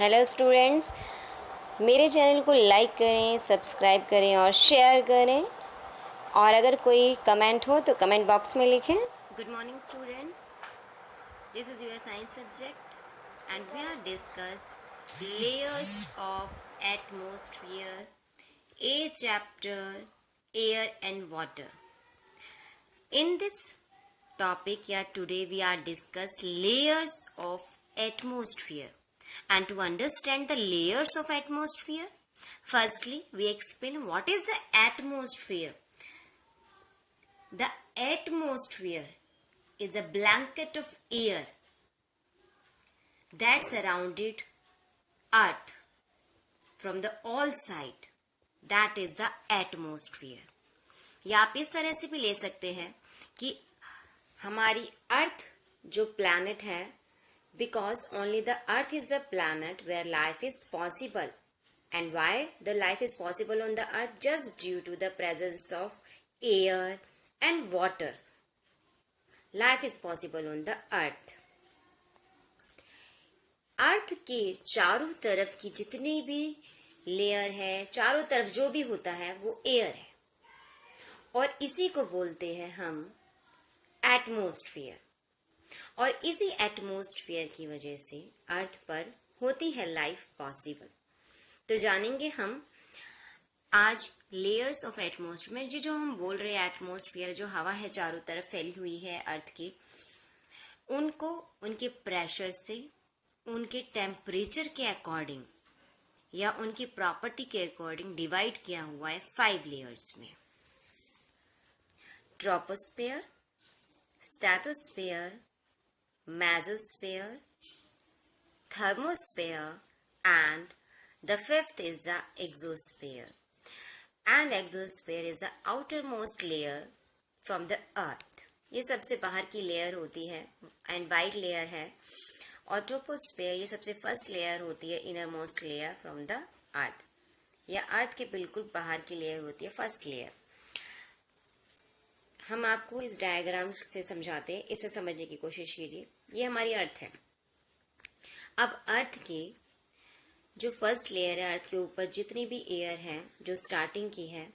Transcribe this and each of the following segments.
Hello students, मेरे channel को like करें, सब्सक्राइब करें और शेयर करें। और अगर कोई कमेंट हो तो कमेंट बॉक्स में लिखें। Good morning students, this is your science subject and we are discuss layers of atmosphere, a chapter air and water. In this topic, today we are discuss layers of atmosphere. And to understand the layers of atmosphere, firstly we explain what is the atmosphere. The atmosphere is a blanket of air that surrounded earth from the all side. That is the atmosphere. या आप इस तरह से भी ले सकते हैं कि हमारी अर्थ जो प्लैनेट है, because only the earth is the planet where life is possible. And why the life is possible on the earth? Just due to the presence of air and water. Life is possible on the earth. Earth के चारों तरफ की जितनी भी layer है, चारों तरफ जो भी होता है वो एयर है, और इसी को बोलते हैं हम एटमॉस्फेयर. और इसी एटमॉस्फेयर की वजह से अर्थ पर होती है लाइफ पॉसिबल. तो जानेंगे हम आज लेयर्स ऑफ एटमॉस्फेयर में. जो हम बोल रहे हैं एटमॉस्फेयर, जो हवा है चारों तरफ फैली हुई है अर्थ की, उनको उनके प्रेशर से, उनके टेम्परेचर के अकॉर्डिंग या उनकी प्रॉपर्टी के अकॉर्डिंग डिवाइड किया हुआ है 5 लेयर्स में. Troposphere, stratosphere, mesosphere, thermosphere, and the 5th is the exosphere. And exosphere is the outermost layer from the earth. ये सबसे बाहर की लेयर होती है एंड वाइड लेयर है. और ट्रोपोस्फेयर ये सबसे फर्स्ट लेयर होती है, inner most layer from the earth, या अर्थ के बिल्कुल बाहर की लेयर होती है, फर्स्ट लेयर. हम आपको इस डायग्राम से समझाते हैं, इसे समझने की कोशिश कीजिए. ये हमारी अर्थ है. अब अर्थ की जो फर्स्ट लेयर है, अर्थ के ऊपर जितनी भी एयर है जो स्टार्टिंग की है,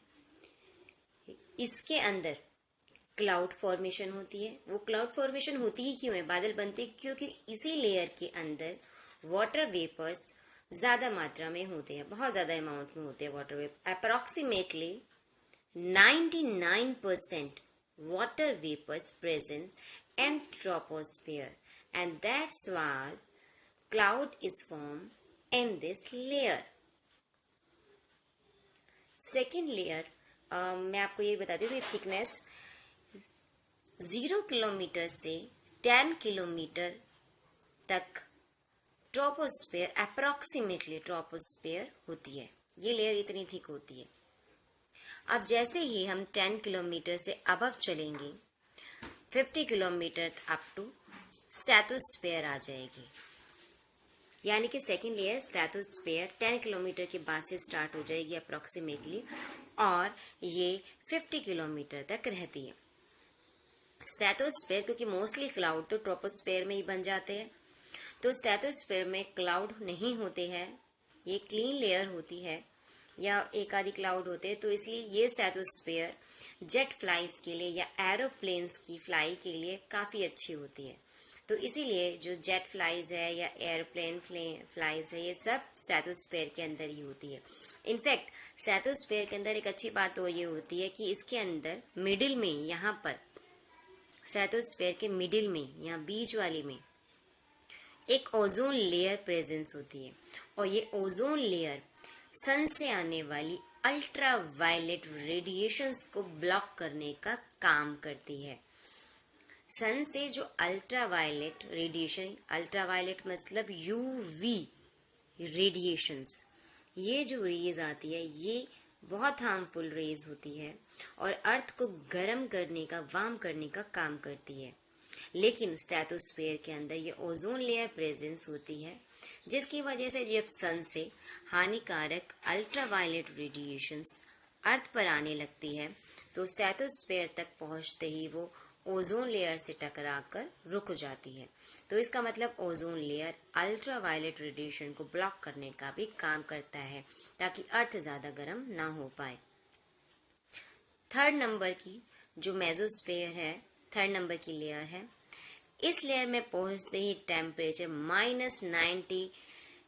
इसके अंदर क्लाउड फॉर्मेशन होती है. वो क्लाउड फॉर्मेशन होती ही क्यों है, बादल बनते क्योंकि इसी लेयर के अंदर वाटर वेपर्स ज्यादा मात्रा में होते हैं, बहुत ज्यादा अमाउंट में होते हैं water vapour. Approximately 99% water vapors present in troposphere, and that's why cloud is formed in this layer. Second layer, मैं आपको ये बता देती हूँ, थिकनेस 0 किलोमीटर से 10 किलोमीटर तक ट्रोपोस्फेयर, अप्रोक्सीमेटली ट्रोपोस्फेयर होती है. ये लेयर इतनी थिक होती है. अब जैसे ही हम 10 किलोमीटर से अबव चलेंगे, 50 किलोमीटर अप टू स्ट्रेटोस्फेयर आ जाएगी. यानी कि सेकेंड लेयर स्ट्रेटोस्फेयर 10 किलोमीटर के बाद से स्टार्ट हो जाएगी अप्रोक्सीमेटली, और ये 50 किलोमीटर तक रहती है. स्ट्रेटोस्फेयर क्योंकि मोस्टली क्लाउड तो ट्रोपोस्फेयर में ही बन जाते हैं, तो स्ट्रेटोस्फेयर में क्लाउड नहीं होते हैं, ये क्लीन लेयर होती है, या एक आधी क्लाउड होते हैं. तो इसलिए ये स्ट्रेटोस्फेयर जेट फ्लाइज के लिए या एरोप्लेन्स की फ्लाई के लिए काफी अच्छी होती है. तो इसीलिए जो जेट फ्लाइज है या एरोप्लेन फ्लाइज है, ये सब स्ट्रेटोस्फेयर के अंदर ही होती है. इनफैक्ट स्ट्रेटोस्फेयर के अंदर एक अच्छी बात तो ये होती है कि इसके अंदर मिडिल में, यहाँ पर स्ट्रेटोस्फेयर के मिडिल में, यहाँ बीच वाली में एक ओजोन लेयर प्रेजेंस होती है. और ये ओजोन लेयर सन से आने वाली अल्ट्रा वायलेट रेडिएशंस को ब्लॉक करने का काम करती है. सन से जो ultraviolet radiation, ultraviolet मतलब यूवी रेडिएशंस, ये जो रेज आती है ये बहुत हार्मफुल रेज होती है और अर्थ को गर्म करने का, वार्म करने का काम करती है. लेकिन स्ट्रेटोस्फेयर के अंदर ये ओजोन लेयर प्रेजेंस होती है, जिसकी वजह से जब सन से हानिकारक अल्ट्रावायलेट रेडिएशंस अर्थ पर आने लगती है, तो स्ट्रेटोस्फेयर तक पहुंचते ही वो ओजोन लेयर से टकराकर रुक जाती है। तो इसका मतलब ओजोन लेयर अल्ट्रावायलेट रेडिएशन को ब्लॉक करने का भी काम करता है ताकि अर्थ ज्यादा गर्म ना हो पाए। थर्ड नंबर की जो मेसोस्फीयर है, थर्ड नंबर की लेयर है, इस लेयर में पहुंचते ही टेम्परेचर -90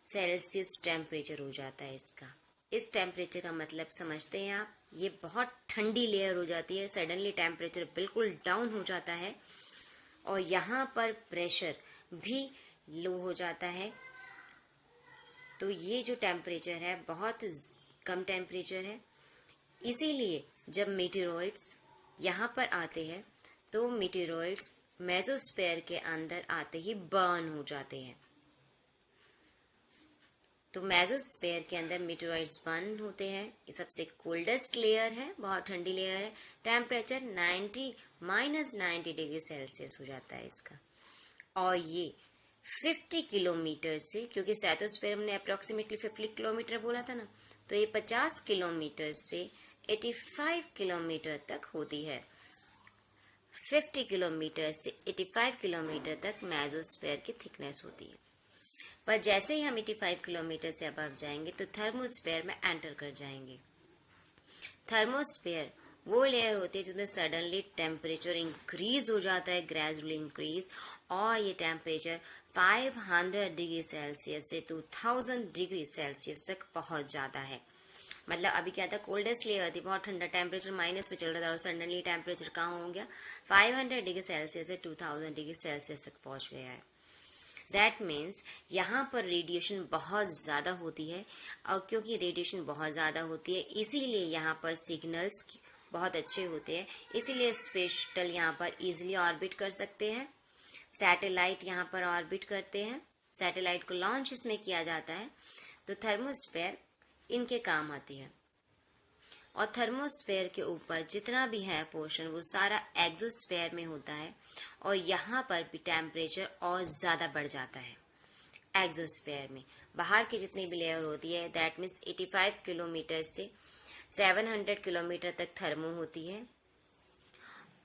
सेल्सियस टेम्परेचर हो जाता है इसका। इस टेम्परेचर का मतलब समझते हैं आप, ये बहुत ठंडी लेयर हो जाती है। सडनली टेम्परेचर बिल्कुल डाउन हो जाता है और यहाँ पर प्रेशर भी लो हो जाता है। तो ये जो टेम्परेचर है बहुत कम टेम्परेचर है। इसीलिए जब मीटेरॉइड्स यहाँ पर आते हैं तो मीटेरॉइड्स मेसोस्फीयर के अंदर आते ही बर्न हो जाते हैं। तो मेसोस्फीयर के अंदर मीटेरॉइड्स बर्न होते हैं। ये सबसे कोल्डेस्ट लेयर है, बहुत ठंडी लेयर है। टेम्परेचर -90 डिग्री सेल्सियस हो जाता है इसका। और ये 50 किलोमीटर से, क्योंकि स्ट्रेटोस्फीयर हमने अप्रोक्सीमेटली 50 किलोमीटर बोला था ना, तो ये 50 किलोमीटर से 85 किलोमीटर तक होती है। 50 किलोमीटर से 85 किलोमीटर तक मेसोस्फीयर की थिकनेस होती है। पर जैसे ही हम 85 किलोमीटर से अबव जाएंगे तो थर्मोस्फीयर में एंटर कर जाएंगे। थर्मोस्फीयर वो लेयर होती है जिसमें सडनली टेम्परेचर इंक्रीज हो जाता है, ग्रेजुअली इंक्रीज, और ये टेम्परेचर 500 डिग्री सेल्सियस से 2000 डिग्री सेल्सियस तक पहुंच जाता है। मतलब अभी क्या था, कोल्डेस्ट लेयर थी, बहुत ठंडा, टेम्परेचर माइनस पे चल रहा था, और सडनली टेम्परेचर कहाँ हो गया, 500 डिग्री सेल्सियस से 2000 डिग्री सेल्सियस तक पहुंच गया है। दैट मीन्स यहाँ पर रेडिएशन बहुत ज़्यादा होती है, और क्योंकि रेडिएशन बहुत ज़्यादा होती है इसीलिए यहाँ पर सिग्नल्स बहुत अच्छे होते हैं। इसीलिए स्पेस शटल यहाँ पर इजीली ऑर्बिट कर सकते हैं। सैटेलाइट यहाँ पर ऑर्बिट करते हैं, सैटेलाइट को लॉन्च इसमें किया जाता है। तो थर्मोस्फीयर इनके काम आती है। और थर्मोस्फीयर के ऊपर जितना भी है पोर्शन वो सारा एक्सोस्फीयर में होता है, और यहाँ पर भी टेम्परेचर और ज़्यादा बढ़ जाता है। एक्सोस्फीयर में बाहर की जितनी भी लेयर होती है, दैट मीन्स 85 किलोमीटर से 700 किलोमीटर तक थर्मो होती है,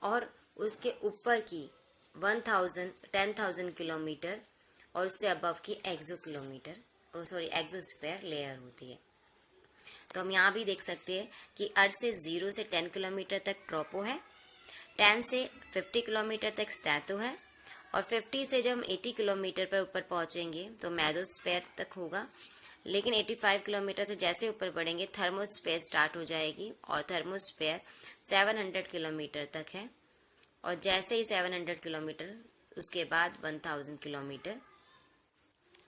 और उसके ऊपर की 10,000 किलोमीटर और उससे अबव की एक्सोस्फीयर लेयर होती है। तो हम यहाँ भी देख सकते हैं कि अर्थ से 0 से 10 किलोमीटर तक ट्रोपो है, 10 से 50 किलोमीटर तक स्ट्रैटो है, और 50 से जब हम 80 किलोमीटर पर ऊपर पहुंचेंगे तो मेसोस्फीयर तक होगा। लेकिन 85 किलोमीटर से जैसे ऊपर बढ़ेंगे थर्मोस्फीयर स्टार्ट हो जाएगी, और थर्मोस्फीयर 700 किलोमीटर तक है, और जैसे ही 700 किलोमीटर उसके बाद 1000 किलोमीटर।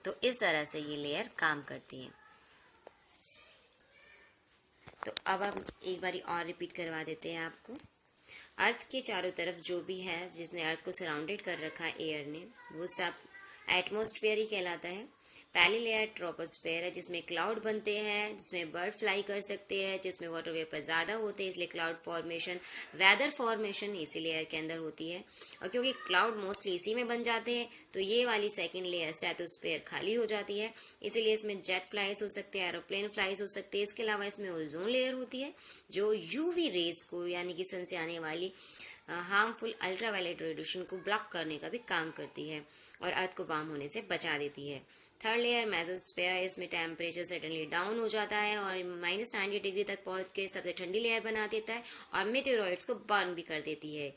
तो इस तरह से ये लेयर काम करती है। तो अब हम एक बारी और रिपीट करवा देते हैं आपको। अर्थ के चारों तरफ जो भी है जिसने अर्थ को सराउंडेड कर रखा है एयर ने, वो सब एटमॉस्फेयर ही कहलाता है। पहली लेयर ट्रोपोस्फेयर है जिसमें क्लाउड बनते हैं, जिसमें बर्ड फ्लाई कर सकते हैं, जिसमें वाटर वेपर ज्यादा होते हैं, इसलिए क्लाउड फॉर्मेशन, वेदर फॉर्मेशन इसी लेयर के अंदर होती है। और क्योंकि क्लाउड मोस्टली इसी में बन जाते हैं तो ये वाली सेकंड लेयर स्ट्रेटोस्फेयर खाली हो जाती है, इसीलिए इसमें जेट फ्लाइज हो सकते हैं, एरोप्लेन फ्लाइज हो सकते हैं। इसके अलावा इसमें ओजोन लेयर होती है जो यूवी रेज को, यानी कि सन से आने वाली हार्मफुल अल्ट्रावायलेट रेडिएशन को ब्लॉक करने का भी काम करती है और अर्थ को वार्म होने से बचा देती है। थर्ड लेयर मेसोस्फीयर, इसमें टेम्परेचर सडनली डाउन हो जाता है और -90 डिग्री तक पहुंच के सबसे ठंडी लेयर बना देता है और मीटेरॉइड्स को बर्न भी कर देती है।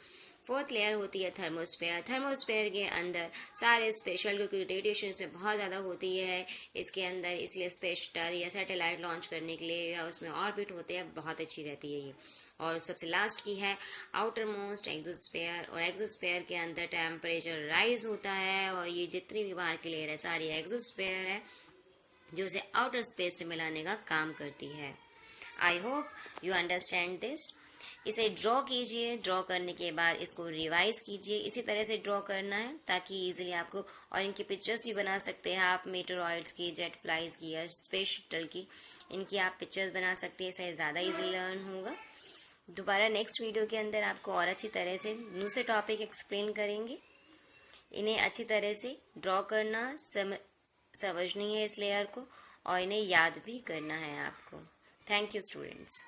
फोर्थ लेयर होती है थर्मोस्फीयर। थर्मोस्फीयर के अंदर सारे स्पेशल, क्योंकि रेडिएशन से बहुत ज़्यादा होती है इसके अंदर, इसलिए स्पेस शटल या सैटेलाइट लॉन्च करने के लिए या उसमें ऑर्बिट होते हैं, बहुत अच्छी रहती है ये। और सबसे लास्ट की है आउटर मोस्ट एक्सोस्फीयर, और एक्सोस्फीयर के अंदर टेम्परेचर राइज होता है और ये जितनी भी बाहर की लेयर है सारी एक्सोस्फीयर है जो उसे आउटर स्पेस से मिलाने का काम करती है। I hope you understand this. इसे ड्रॉ कीजिए, ड्रॉ करने के बाद इसको रिवाइज कीजिए। इसी तरह से ड्रॉ करना है ताकि इजीली आपको, और इनकी पिक्चर्स भी बना सकते हैं आप, मीटेरॉइड्स की, जेट फ्लाइज की या स्पेस शटल की, इनकी आप पिक्चर्स बना सकते हैं। इससे ज़्यादा इजी लर्न होगा। दोबारा नेक्स्ट वीडियो के अंदर आपको और अच्छी तरह से दूसरे टॉपिक एक्सप्लेन करेंगे। इन्हें अच्छी तरह से ड्रॉ करना, समझनी है इस लेयर को, और इन्हें याद भी करना है आपको। Thank you students.